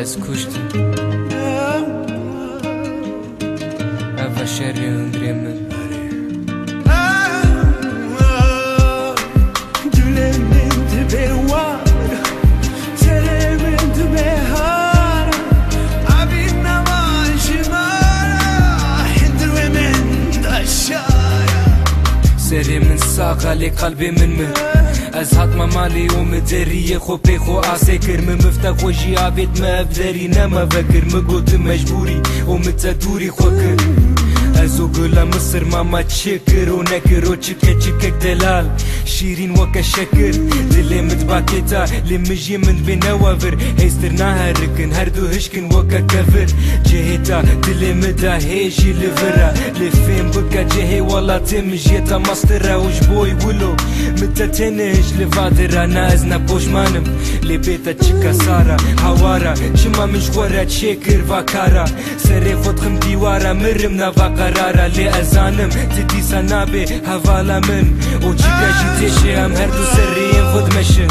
Ez kuştum Eva şerri hündre min Gülemin dibe var Teremin dibe har Abin naman jimara Hindre min daşara Seri min saqa li qalbi min min Ez hatma mali و مدریه خو پی خو آسه کر مفته خوشی آبید مفدری نما فکر مگوت مجبوری و متدوری خو کر ازو گلا مصر ماما چکر و نکر و چکه چکک دلال شیرین وکا شکر دلی متباکتا لی مجی من بنوافر هیستر نهرکن هر دو هشکن وکا کفر جهتا دلی مدا هیجی لفرا لفين بكا جهي والله تمجيتا مصدرة وجبوي ولو متى تنهج لفادرة نازنا بوش مانم لبيتا تشكا سارة هوارا شما مجورة تشكر فاكارا سري خدخم ديوارا مرمنا فقرارا لي أزانم تدي سنابي هفالا من وشكا جيتيشي هم هردو سريين خد مشن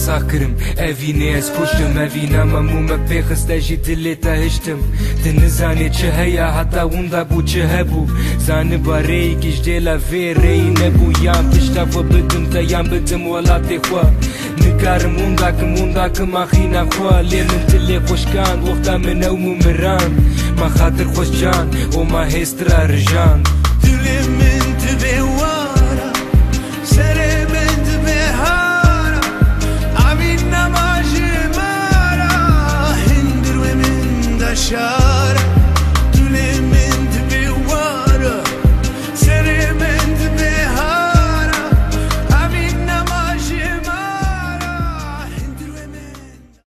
ساكرم أفيني أسكوشتم أفينا ممومة بيخس تاجي دلي تهشتم تنزاني تشهيا حتى وندابو تشهبو زان باريك جديلا فيري نبو يام تشتاف وبدم تيام بدم ولا تخوا نكارم ونداكم أخينا خوا لي من تلي خوشكان وقتا من أومو مران ما خاطر خوش جان وما هسترا رجان دلي من تبي